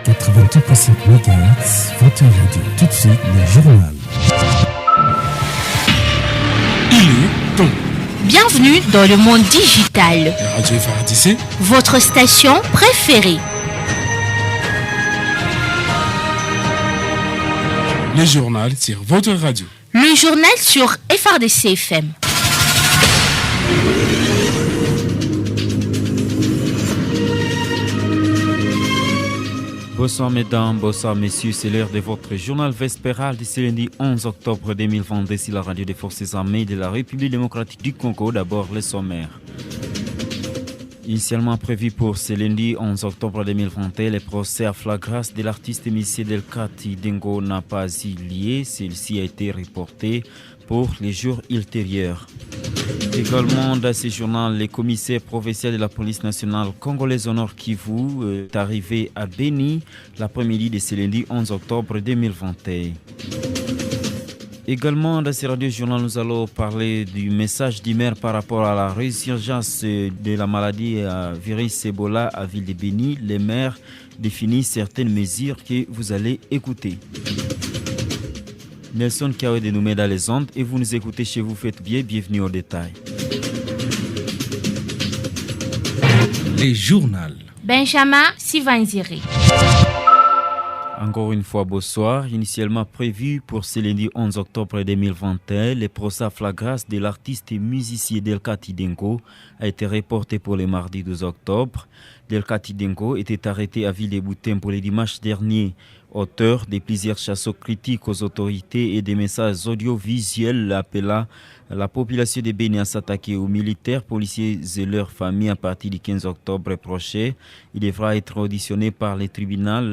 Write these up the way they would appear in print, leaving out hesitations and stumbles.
88.5 MHz, votre radio. Tout de suite, le journal. Il est temps. Bienvenue dans le monde digital. La radio FRDC, votre station préférée. le journal sur votre radio. Le journal sur FRDC FM. Bonsoir mesdames, bonsoir messieurs, c'est l'heure de votre journal vespéral de ce lundi 11 octobre 2022 sur la radio des forces armées de la République démocratique du Congo. D'abord les sommaires. Initialement prévu pour ce lundi 11 octobre 2021, le procès à flagrance de l'artiste musicien Delcati Dengo n'a pas eu lieu. Celle-ci a été reportée pour les jours ultérieurs. Également dans ce journal, le commissaire provincial de la police nationale congolaise au Nord Kivu est arrivé à Beni l'après-midi de ce lundi 11 octobre 2021. Également dans ce radio-journal, nous allons parler du message d'hier par rapport à la résurgence de la maladie à virus Ebola à Ville de Beni. Les maires définissent certaines mesures que vous allez écouter. Nelson Kawe dénommé dans les ondes et vous nous écoutez chez vous, faites bien, bienvenue au détail. Les journaux. Benjamin Sivanziri. Encore une fois, bonsoir. Initialement prévu pour ce lundi 11 octobre 2021, le procès à flagrance de l'artiste et musicien Delcati Dengo a été reporté pour le mardi 12 octobre. Delcati Dengo était arrêté à Ville de Butembo le dimanche dernier. Auteur de plusieurs chasseurs critiques aux autorités et des messages audiovisuels appelant la population de Beni à s'attaquer aux militaires, policiers et leurs familles à partir du 15 octobre prochain. Il devra être auditionné par le tribunal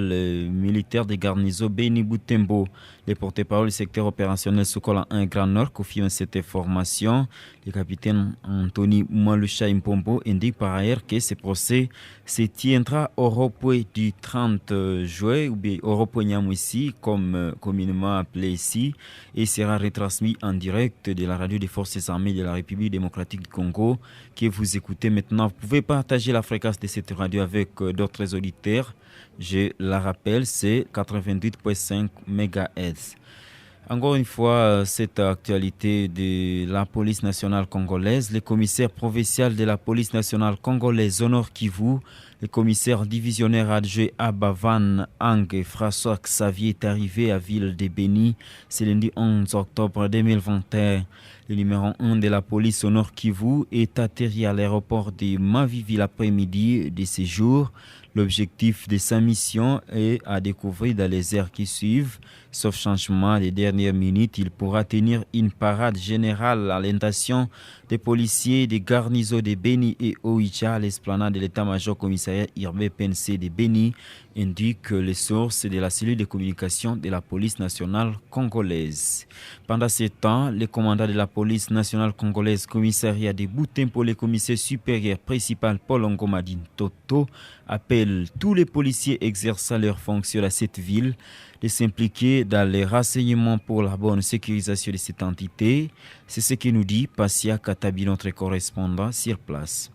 militaire de garnison Beni Butembo. Le porte-parole du secteur opérationnel Sokola 1 Grand Nord confirme cette information. Le capitaine Anthony Mwalusha Impombo indique par ailleurs que ce procès se tiendra au repos du 30 juin ou bien au repos Nyamwisi, comme communément appelé ici, et sera retransmis en direct de la radio des forces armées de la République démocratique du Congo que vous écoutez maintenant. Vous pouvez partager la fréquence de cette radio avec d'autres auditeurs. Je la rappelle, c'est 88.5 MHz. Encore une fois, cette actualité de la police nationale congolaise, le commissaire provincial de la police nationale congolaise au Nord Kivu, le commissaire divisionnaire adjoint Abavan Ang François Xavier est arrivé à Ville de Beni ce lundi 11 octobre 2021. Le numéro 1 de la police au Nord Kivu est atterri à l'aéroport de Mavivi l'après-midi de ce jour. L'objectif de sa mission est à découvrir dans les heures qui suivent. Sauf changement des dernières minutes, il pourra tenir une parade générale à l'intention des policiers des garnisons de Beni et Oicha à l'esplanade de l'état-major commissariat urbain PNC de Beni, indique les sources de la cellule de communication de la police nationale congolaise. Pendant ce temps, le commandant de la police nationale congolaise commissariat de Butembo, le commissaire supérieur principal Paul Ngomadine Toto, appelle tous les policiers exerçant leurs fonctions à cette ville de s'impliquer dans les renseignements pour la bonne sécurisation de cette entité. C'est ce que nous dit Passia Katabi, notre correspondant sur place.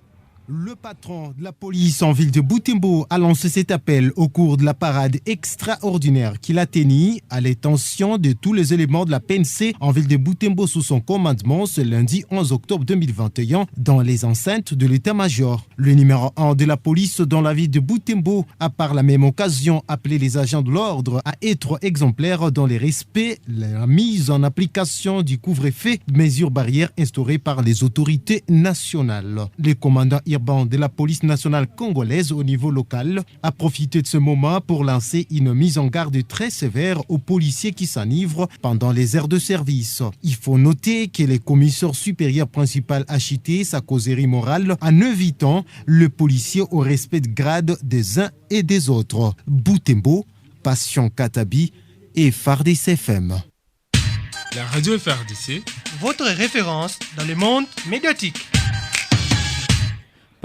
Le patron de la police en ville de Butembo a lancé cet appel au cours de la parade extraordinaire qu'il a tenue à l'intention de tous les éléments de la PNC en ville de Butembo sous son commandement ce lundi 11 octobre 2021 dans les enceintes de l'état-major. Le numéro 1 de la police dans la ville de Butembo a par la même occasion appelé les agents de l'ordre à être exemplaires dans le respect, la mise en application du couvre-feu, mesures barrières instaurées par les autorités nationales. Les commandants urbain de la police nationale congolaise au niveau local a profité de ce moment pour lancer une mise en garde très sévère aux policiers qui s'enivrent pendant les heures de service. Il faut noter que le commissaire supérieur principal a chité sa causerie morale en évitant le policier au respect de grade des uns et des autres. Butembo, Passion Katabi et FARDC FM. La radio FRDC, votre référence dans le monde médiatique.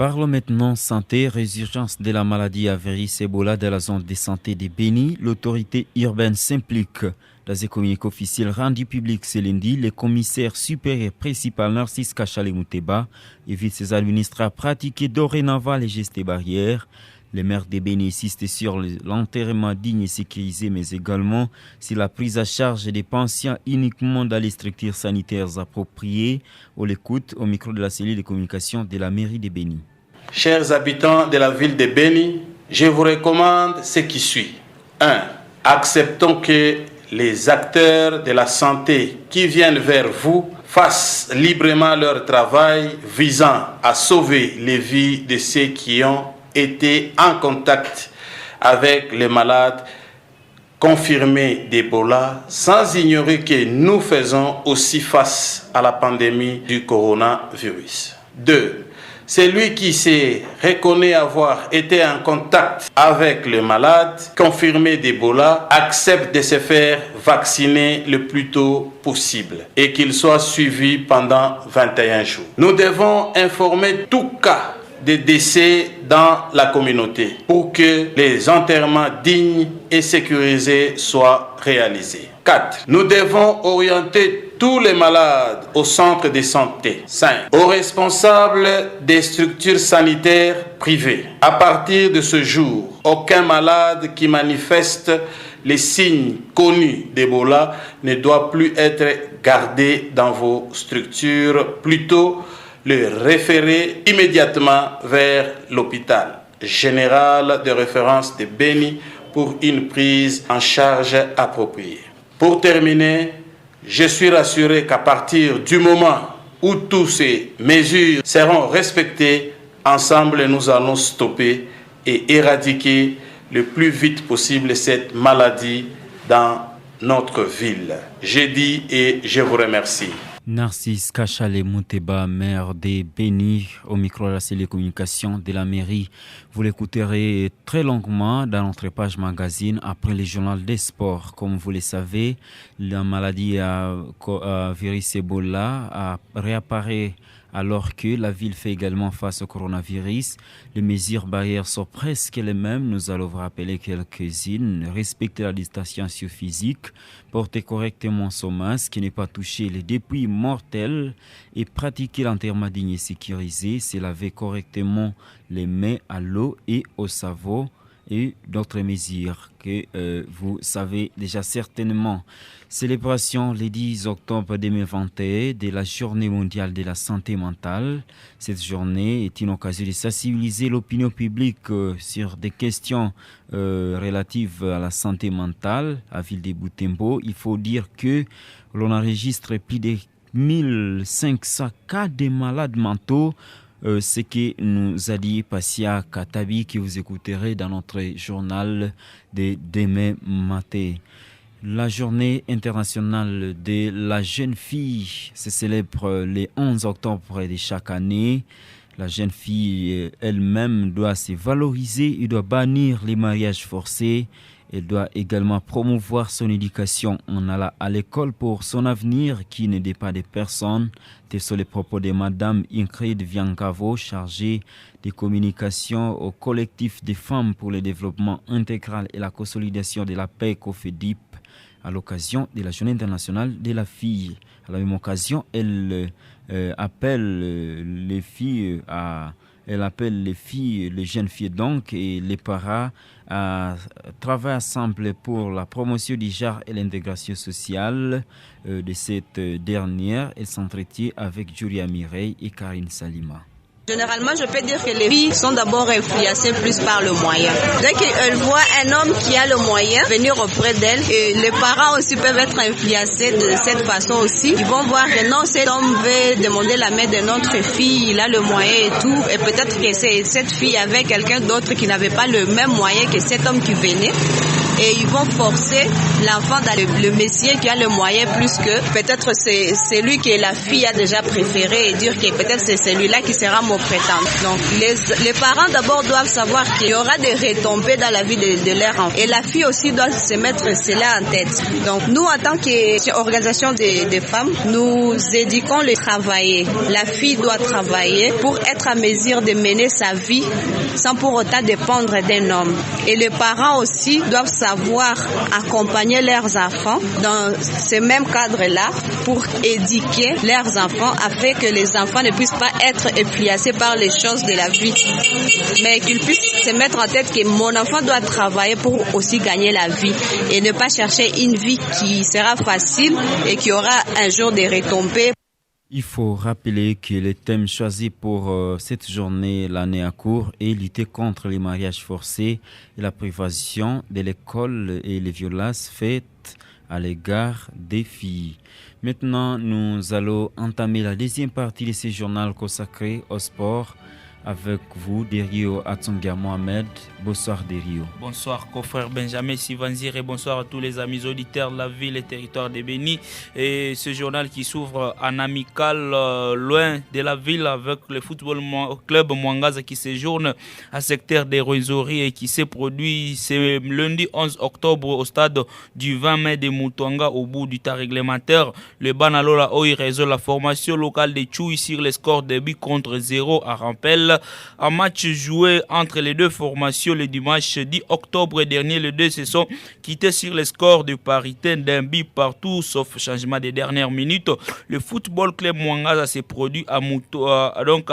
Parlons maintenant santé, résurgence de la maladie à virus Ebola de la zone de santé de Beni. L'autorité urbaine s'implique. Dans un communiqué officiel rendu public ce lundi, le commissaire supérieur principal Narcisse Kachale Mouteba invite ses administrés à pratiquer dorénavant les gestes barrières. Les maires de Béni insistent sur l'enterrement digne et sécurisé, mais également sur la prise à charge des patients uniquement dans les structures sanitaires appropriées. On l'écoute au micro de la cellule de communication de la mairie de Béni. Chers habitants de la ville de Béni, je vous recommande ce qui suit. 1. Acceptons que les acteurs de la santé qui viennent vers vous fassent librement leur travail visant à sauver les vies de ceux qui ont été en contact avec les malades confirmés d'Ebola, sans ignorer que nous faisons aussi face à la pandémie du coronavirus. 2. Celui qui se reconnaît avoir été en contact avec le malade confirmé d'Ebola accepte de se faire vacciner le plus tôt possible et qu'il soit suivi pendant 21 jours. Nous devons informer tout cas de décès dans la communauté pour que les enterrements dignes et sécurisés soient réalisés. 4. Nous devons orienter tous les malades au centre de santé. 5. Aux responsables des structures sanitaires privées. À partir de ce jour, aucun malade qui manifeste les signes connus d'Ebola ne doit plus être gardé dans vos structures, plutôt le référer immédiatement vers l'hôpital général de référence de Béni pour une prise en charge appropriée. Pour terminer, je suis rassuré qu'à partir du moment où toutes ces mesures seront respectées, ensemble nous allons stopper et éradiquer le plus vite possible cette maladie dans notre ville. J'ai dit et je vous remercie. Narcisse Kachale Mouteba, maire de Béni, au micro de la cellule de communication de la mairie. Vous l'écouterez très longuement dans notre page magazine après le journal des sports. Comme vous le savez, la maladie à virus Ebola réapparaît alors que la ville fait également face au coronavirus. Les mesures barrières sont presque les mêmes. Nous allons vous rappeler quelques-unes. Respecter la distanciation physique, porter correctement son masque, ne pas toucher les dépouilles mortelles et pratiquer l'enterrement digne et sécurisé. C'est laver correctement les mains à l'eau et au savon et d'autres mesures que vous savez déjà certainement. Célébration le 10 octobre 2021 de la Journée mondiale de la santé mentale. Cette journée est une occasion de sensibiliser l'opinion publique sur des questions relatives à la santé mentale à Ville de Butembo. Il faut dire que l'on enregistre plus de 1500 cas de malades mentaux. Ce que nous a dit Passia Katabi, que vous écouterez dans notre journal de demain matin. La journée internationale de la jeune fille se célèbre le 11 octobre de chaque année. La jeune fille elle-même doit se valoriser, elle doit bannir les mariages forcés. Elle doit également promouvoir son éducation en allant à l'école pour son avenir qui ne dépend de personne. Tels sont les propos de Madame Ingrid Viancavo, chargée de communication au collectif des femmes pour le développement intégral et la consolidation de la paix COFEDIP à l'occasion de la Journée internationale de la fille. À la même occasion, elle appelle les filles les jeunes filles donc et les parents à travailler ensemble pour la promotion du genre et l'intégration sociale de cette dernière. Elle s'entretient avec Julia Mireille et Karine Salima. Généralement, je peux dire que les filles sont d'abord influencées plus par le moyen. Dès qu'elles voient un homme qui a le moyen venir auprès d'elles, et les parents aussi peuvent être influencés de cette façon aussi. Ils vont voir que non, cet homme veut demander la main de notre fille, il a le moyen et tout. Et peut-être que cette fille avait quelqu'un d'autre qui n'avait pas le même moyen que cet homme qui venait. Et ils vont forcer l'enfant dans le messier qui a le moyen plus que peut-être c'est lui que la fille a déjà préféré et dire que peut-être c'est celui-là qui sera mon prétendant. Donc les parents d'abord doivent savoir qu'il y aura des retombées dans la vie de leur enfant. Et la fille aussi doit se mettre cela en tête. Donc nous en tant qu'organisation des femmes, nous éduquons le travailler. La fille doit travailler pour être à mesure de mener sa vie sans pour autant dépendre d'un homme. Et les parents aussi doivent savoir savoir accompagner leurs enfants dans ce même cadre-là pour éduquer leurs enfants afin que les enfants ne puissent pas être influencés par les choses de la vie, mais qu'ils puissent se mettre en tête que mon enfant doit travailler pour aussi gagner la vie et ne pas chercher une vie qui sera facile et qui aura un jour des retombées. Il faut rappeler que le thème choisi pour cette journée l'année à court est lutter contre les mariages forcés et la privation de l'école et les violences faites à l'égard des filles. Maintenant, nous allons entamer la deuxième partie de ce journal consacré au sport. Avec vous, Derio Atsonga Mohamed. Bonsoir, Derio. Bonsoir, confrère Benjamin Sivanzir, et bonsoir à tous les amis auditeurs de la ville et territoire de Béni. Et ce journal qui s'ouvre en amical loin de la ville avec le football club Mwangaza qui séjourne à secteur des Rwenzori et qui s'est produit ce lundi 11 octobre au stade du 20 mai de Moutouanga au bout du temps réglementaire. Le Banalola Oi résout la formation locale de Tchoui sur les scores de but contre 0 à Rampel. Un match joué entre les deux formations le dimanche 10 octobre dernier. Les deux se sont quittés sur les scores de parité d'un but partout, sauf changement des dernières minutes. Le football club Mwangaza s'est produit à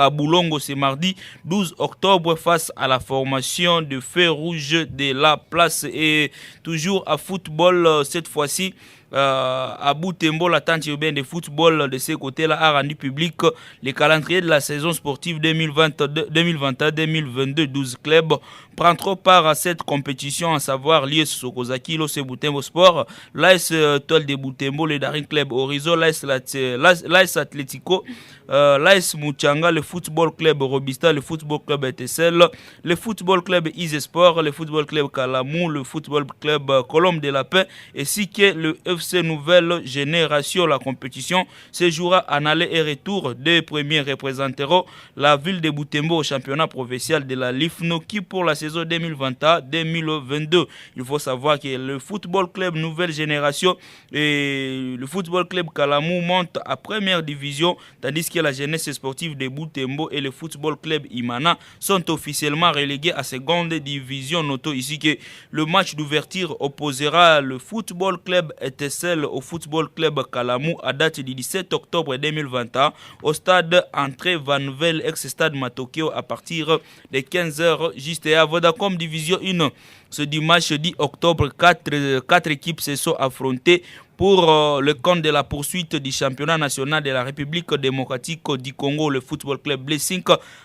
Boulongo ce mardi 12 octobre face à la formation de Feu Rouge de la place. Et toujours à football, cette fois-ci, à Butembo, la tente urbaine de football de ce côté-là a rendu public le calendrier de la saison sportive 2021-2022. 12 clubs prendront part à cette compétition, à savoir l'IS Sokozaki, l'OC Butembo Sport, l'AS Tol de Butembo, le Daring Club Horizon, l'AS Atletico, l'AS Muchanga, le Football Club Robista, le Football Club ETSL, le Football Club Ise Sport, le Football Club Kalamou, le Football Club Colombe de la Paix, ainsi que le FC Nouvelle Génération. La compétition se jouera en aller et retour. Deux premiers représenteront la ville de Butembo au championnat provincial de la LIFNO qui pour la saison 2021-2022. Il faut savoir que le Football Club Nouvelle Génération et le Football Club Kalamou montent à première division, tandis que la jeunesse sportive de Butembo et le Football Club Imana sont officiellement relégués à seconde division. Notons ici que le match d'ouverture opposera le Football Club ETSL au Football Club Kalamou à date du 17 octobre 2021 au stade Entrée Vanvel, ex-stade Matokeo à partir de 15h juste à Vodacom Division 1. Ce dimanche 10 octobre, 4 équipes se sont affrontées pour le compte de la poursuite du championnat national de la République démocratique du Congo. Le Football Club Blessing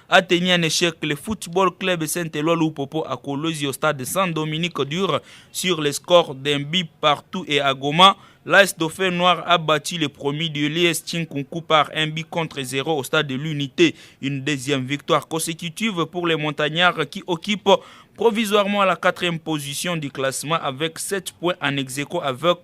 a tenu un échec. Le Football Club Saint-Éloi Loupopo à Colosi au stade de Saint-Dominique Dur sur les scores d'un but partout. Et à Goma, l'AS Dauphin Noir a battu le premier de l'IS Tchinkunku par un but contre 0 au stade de l'Unité. Une deuxième victoire consécutive pour les montagnards qui occupent provisoirement à la 4e position du classement avec 7 points en ex-aequo avec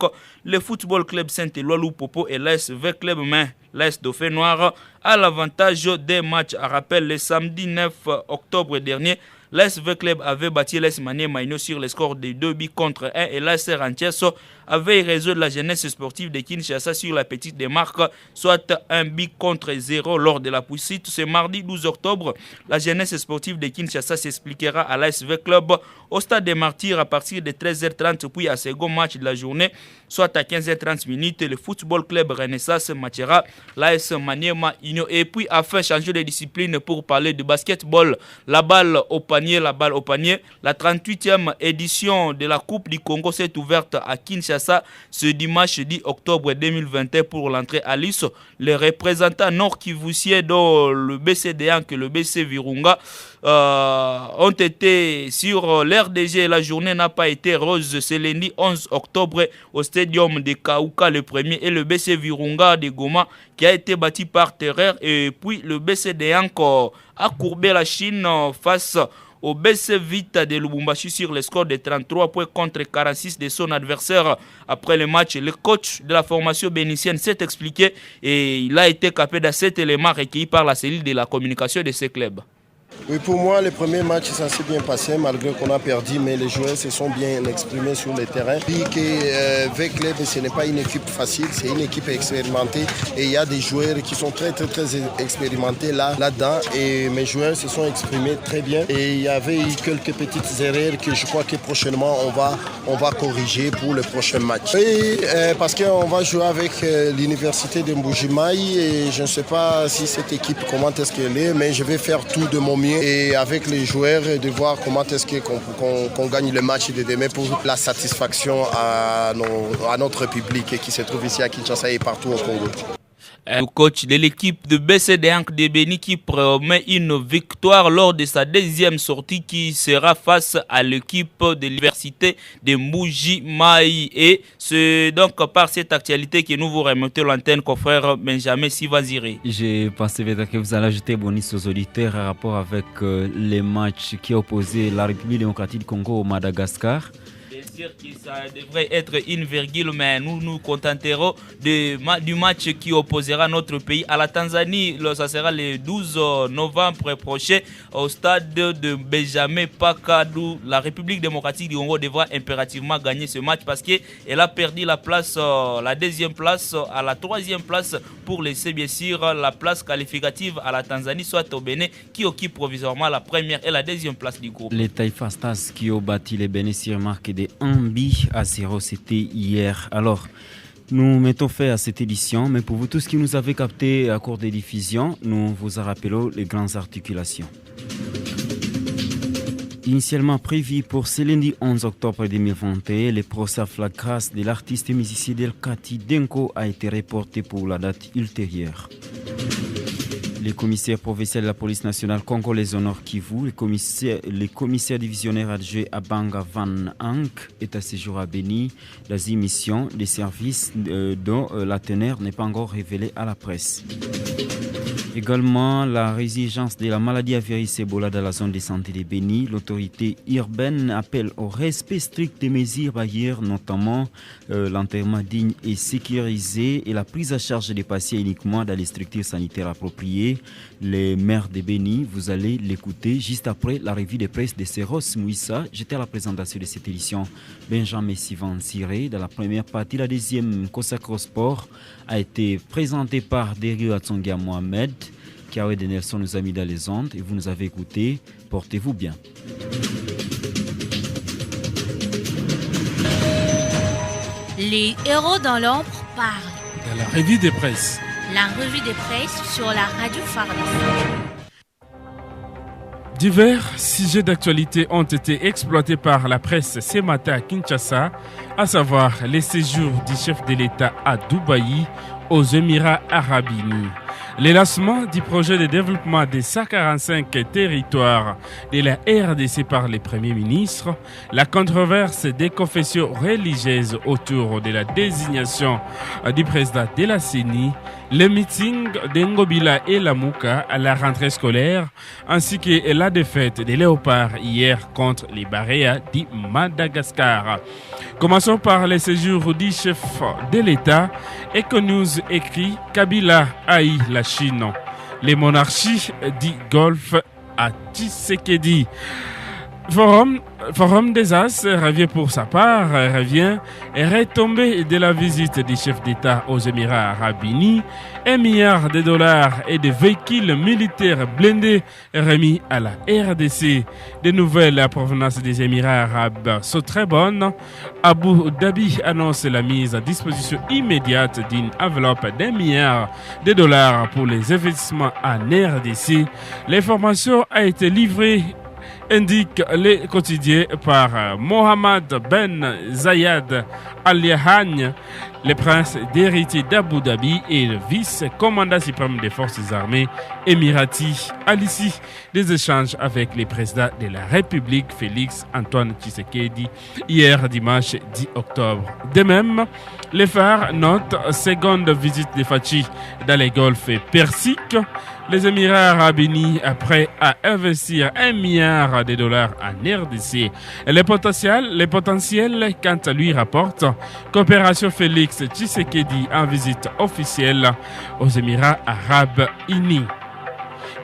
le Football Club Saint-Éloi Loupopo et l'AS V Club Main. L'AS Dauphin Noir a l'avantage des matchs. À rappel, le samedi 9 octobre dernier, l'AS V Club avait battu l'AS Mané Maïno sur le score de 2 buts contre 1 et l'AS Rantiers avait résolu la jeunesse sportive de Kinshasa sur la petite démarque, soit 1 but contre 0 lors de la poursuite. Ce mardi 12 octobre, la jeunesse sportive de Kinshasa s'expliquera à l'AS V Club au stade des Martyrs à partir de 13h30 puis à second match de la journée, soit à 15h30 minutes, le Football Club Renaissance matchera l'AS Maniema Union. Et puis afin changer de discipline pour parler de basketball, la balle au panier, la 38e édition de la Coupe du Congo s'est ouverte à Kinshasa ce dimanche 10 octobre 2021 pour l'entrée à l'IS. Les représentants nord-kivusiens dont le BCD que le BC Virunga ont été sur l'RDG. La journée n'a pas été rose. C'est lundi 11 octobre au stadium de Kauka le premier et le BC Virunga de Goma qui a été battu par terreur. Et puis le BCD encore a courbé la Chine face au BC Vita de Lubumbashi sur le score de 33 points contre 46 de son adversaire. Après le match, le coach de la formation bénitienne s'est expliqué et il a été capé de 7 éléments recueillis par la cellule de la communication de ce club. Oui, pour moi, les premiers matchs, ça s'est bien passé, malgré qu'on a perdu, mais les joueurs se sont bien exprimés sur le terrain. Puis qu'avec Club, ce n'est pas une équipe facile, c'est une équipe expérimentée. Et il y a des joueurs qui sont très expérimentés là-dedans. Et mes joueurs se sont exprimés très bien. Et il y avait eu quelques petites erreurs que je crois que prochainement, on va corriger pour le prochain match. Et parce qu'on va jouer avec l'université de Mbujimayi et je ne sais pas si cette équipe, comment est-ce qu'elle est, mais je vais faire tout de mon mieux et avec les joueurs de voir comment est-ce qu'on gagne le match de demain pour la satisfaction à notre public qui se trouve ici à Kinshasa et partout au Congo. Le coach de l'équipe de BCD Ank de Béni qui promet une victoire lors de sa deuxième sortie qui sera face à l'équipe de l'université de Mbujimayi. Et c'est donc par cette actualité que nous vous remettons l'antenne, confrère Benjamin Sivanziri. J'ai pensé que vous allez ajouter bonus aux auditeurs en rapport avec les matchs qui opposaient la République démocratique du Congo au Madagascar. Que ça devrait être une virgule, mais nous nous contenterons du match qui opposera notre pays à la Tanzanie. Ça sera le 12 novembre prochain au stade de Benjamin Pakadou. La République démocratique du Congo devra impérativement gagner ce match parce qu'elle a perdu la place, la deuxième place à la troisième place pour laisser bien sûr la place qualificative à la Tanzanie, soit au Bénin qui occupe provisoirement la première et la deuxième place du groupe. Les Taifa Stars qui ont battu les Bénin sur marque de 1-0, c'était hier. Alors, nous mettons fin à cette édition, mais pour vous tous qui nous avez capté à cours de diffusion, nous vous rappelons les grandes articulations. Initialement prévu pour ce lundi 11 octobre 2021, le procès à la grâce de l'artiste et musicien Delkati Denko a été reporté pour la date ultérieure. Le commissaire provincial de la police nationale congolaise au Nord Kivu, le commissaire divisionnaire adjoint Abanga Van Hank est à ce jour à Béni dans une mission de service dont la teneur n'est pas encore révélée à la presse. Également, la résurgence de la maladie à virus Ebola dans la zone de santé de Béni, l'autorité urbaine appelle au respect strict des mesures barrières, notamment l'enterrement digne et sécurisé et la prise à charge des patients uniquement dans les structures sanitaires appropriées. Les maires de Béni, vous allez l'écouter juste après la revue de presse de Seros Mouissa. J'étais à la présentation de cette édition. Benjamin Sivanziri, dans la première partie, la deuxième consacrée au sport a été présentée par Derio Atsongia Mohamed. Kiawe de Nelson nous a mis dans les ondes et vous nous avez écouté. Portez-vous bien. Les héros dans l'ombre parlent. Dans la revue de presse. La revue de presse sur la radio Fardis. Divers sujets d'actualité ont été exploités par la presse ce matin à Kinshasa, à savoir les séjours du chef de l'État à Dubaï, aux Émirats Arabes Unis, le lancement du projet de développement des 145 territoires de la RDC par le Premier ministre, la controverse des confessions religieuses autour de la désignation du président de la CENI, le meeting d'Engobila et Lamouka à la rentrée scolaire, ainsi que la défaite des Léopards hier contre les Baréas du Madagascar. Commençons par les séjours du chef de l'État. Econews écrit Kabila haït la Chine. Les monarchies du Golfe à Tshisekedi. Forum des As revient pour sa part, retombé de la visite du chef d'État aux Émirats Arabes Unis, $1 milliard et de véhicules militaires blindés remis à la RDC. Des nouvelles à provenance des Émirats Arabes sont très bonnes. Abu Dhabi annonce la mise à disposition immédiate d'une enveloppe d'$1 milliard pour les investissements en RDC. L'information a été livrée, indique les quotidiens, par Mohamed Ben Zayed Al Nahyan, le prince d'héritier d'Abu Dhabi et le vice-commandant suprême des forces armées émiraties, à l'issue des échanges avec le président de la République Félix Antoine Tshisekedi hier dimanche 10 octobre. De même, les phares notent seconde visite de Fachi dans les golfes Persiques. Les Émirats Arabes Unis prêts à investir $1 milliard en RDC. Le potentiel, quant à lui, rapporte coopération Félix Tshisekedi en visite officielle aux Émirats Arabes Unis.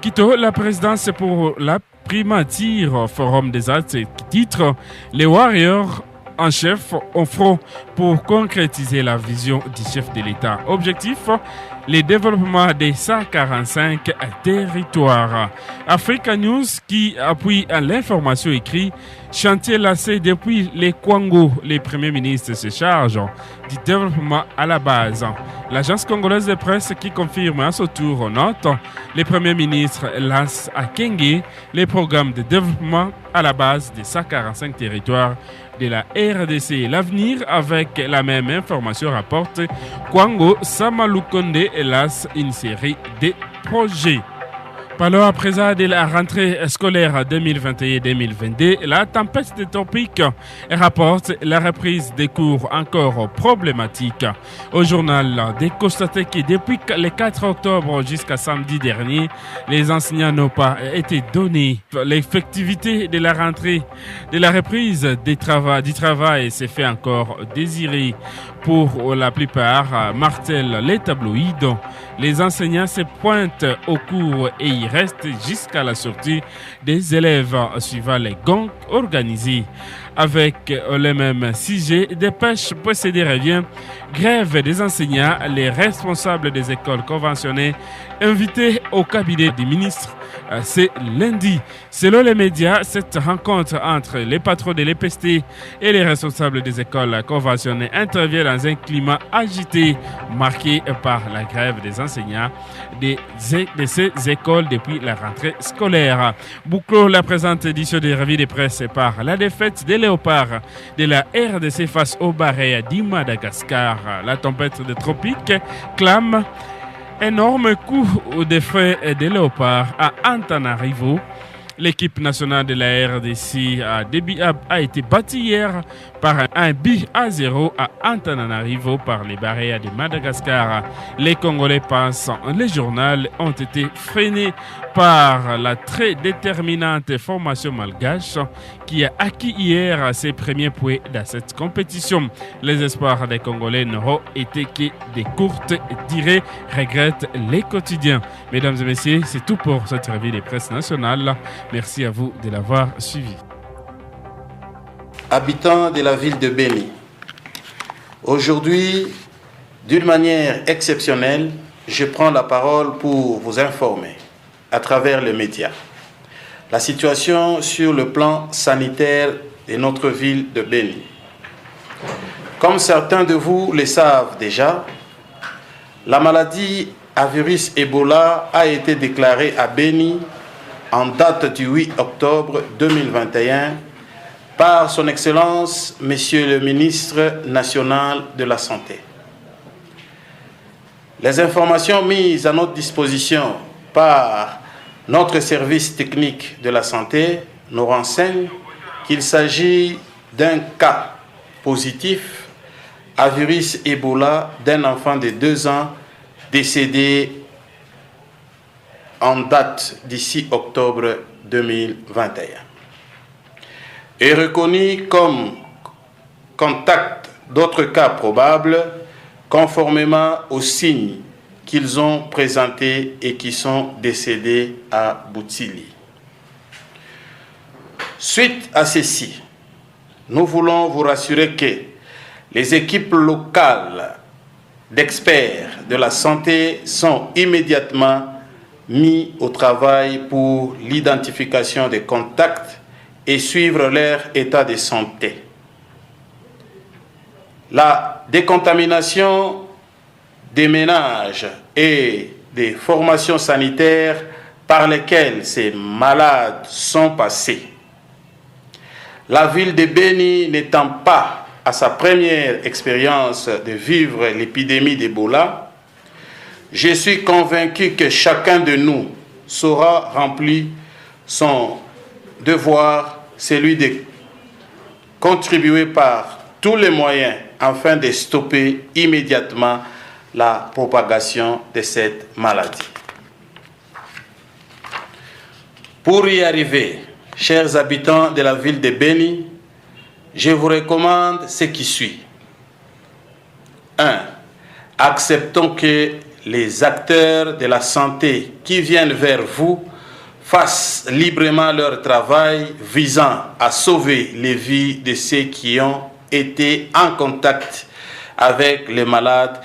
Quito, la présidence pour la primature Forum des Arts qui titre Les Warriors en chef au front pour concrétiser la vision du chef de l'État. Objectif, le développement des 145 territoires. Africa News qui appuie à l'information écrite, chantier lancé depuis les Kwango. Les premiers ministres se chargent du développement à la base. L'agence congolaise de presse qui confirme à son tour note, les premiers ministres lancent à Kenge les programmes de développement à la base des 145 territoires de la RDC. L'avenir avec la même information rapporte Kwango Samalukonde lance une série de projets. Parlons à présent de la rentrée scolaire 2021-2022. La tempête des tropiques rapporte la reprise des cours encore problématique. Au journal, de constater que depuis le 4 octobre jusqu'à samedi dernier, les enseignants n'ont pas été donnés. L'effectivité de la rentrée, de la reprise du travail s'est fait encore désirer. Pour la plupart, martèlent les tabloïds. Les enseignants se pointent au cours et y restent jusqu'à la sortie des élèves suivant les gangs organisés. Avec le même sujet, Dépêche précédé revient. Grève des enseignants, les responsables des écoles conventionnées invités au cabinet du ministre. C'est lundi. Selon les médias, cette rencontre entre les patrons de l'EPST et les responsables des écoles conventionnées intervient dans un climat agité marqué par la grève des enseignants de ces écoles depuis la rentrée scolaire. Bouclons la présente édition de Revue de presse par la défaite des léopards de la RDC face aux barrières du Madagascar. La tempête des tropiques clame énorme coup de feu des léopards à Antananarivo. L'équipe nationale de la RDC a été battue hier par un but à 0 à Antananarivo par les barrières de Madagascar. Les Congolais pensent les journaux ont été freinés par la très déterminante formation malgache qui a acquis hier ses premiers points dans cette compétition. Les espoirs des Congolais n'auront été que des courtes durées, regrettent les quotidiens. Mesdames et messieurs, c'est tout pour cette revue de presse nationale. Merci à vous de l'avoir suivi. Habitants de la ville de Béni, aujourd'hui, d'une manière exceptionnelle, je prends la parole pour vous informer à travers les médias la situation sur le plan sanitaire de notre ville de Béni. Comme certains de vous le savent déjà, la maladie à virus Ebola a été déclarée à Béni en date du 8 octobre 2021 par son Excellence, Monsieur le Ministre national de la Santé. Les informations mises à notre disposition par notre service technique de la santé nous renseignent qu'il s'agit d'un cas positif à virus Ebola d'un enfant de 2 ans décédé en date d'ici octobre 2021. Est reconnu comme contact d'autres cas probables conformément aux signes qu'ils ont présentés et qui sont décédés à Boutili. Suite à ceci, nous voulons vous rassurer que les équipes locales d'experts de la santé sont immédiatement mis au travail pour l'identification des contacts et suivre leur état de santé. La décontamination des ménages et des formations sanitaires par lesquelles ces malades sont passés. La ville de Béni n'étant pas à sa première expérience de vivre l'épidémie d'Ebola, je suis convaincu que chacun de nous saura remplir son devoir, celui de contribuer par tous les moyens afin de stopper immédiatement la propagation de cette maladie. Pour y arriver, chers habitants de la ville de Béni, je vous recommande ce qui suit. 1. Acceptons que les acteurs de la santé qui viennent vers vous fassent librement leur travail visant à sauver les vies de ceux qui ont été en contact avec les malades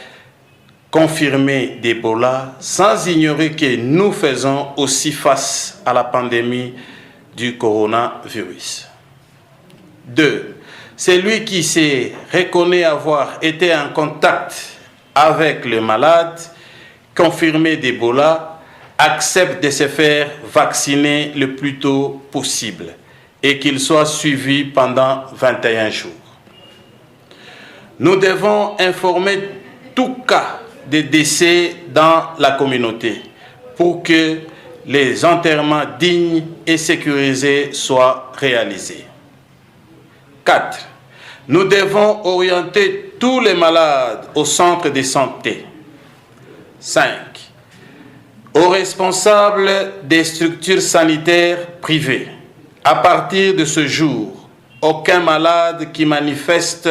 confirmés d'Ebola, sans ignorer que nous faisons aussi face à la pandémie du coronavirus. 2. Celui qui se reconnaît avoir été en contact avec le malade confirmé d'Ebola accepte de se faire vacciner le plus tôt possible et qu'il soit suivi pendant 21 jours. Nous devons informer tout cas de décès dans la communauté pour que les enterrements dignes et sécurisés soient réalisés. 4. Nous devons orienter tous les malades au centre de santé. 5. Aux responsables des structures sanitaires privées, à partir de ce jour, aucun malade qui manifeste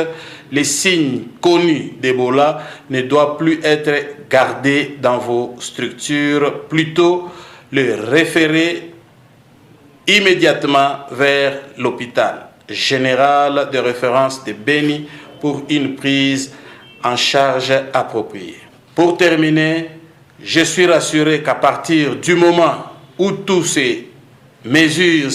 les signes connus d'Ebola ne doit plus être gardé dans vos structures, plutôt le référer immédiatement vers l'hôpital général de référence de Beni pour une prise en charge appropriée. Pour terminer, je suis rassuré qu'à partir du moment où toutes ces mesures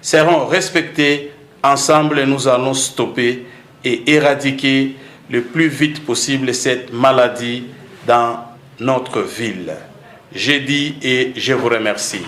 seront respectées, ensemble nous allons stopper et éradiquer le plus vite possible cette maladie dans notre ville. J'ai dit et je vous remercie.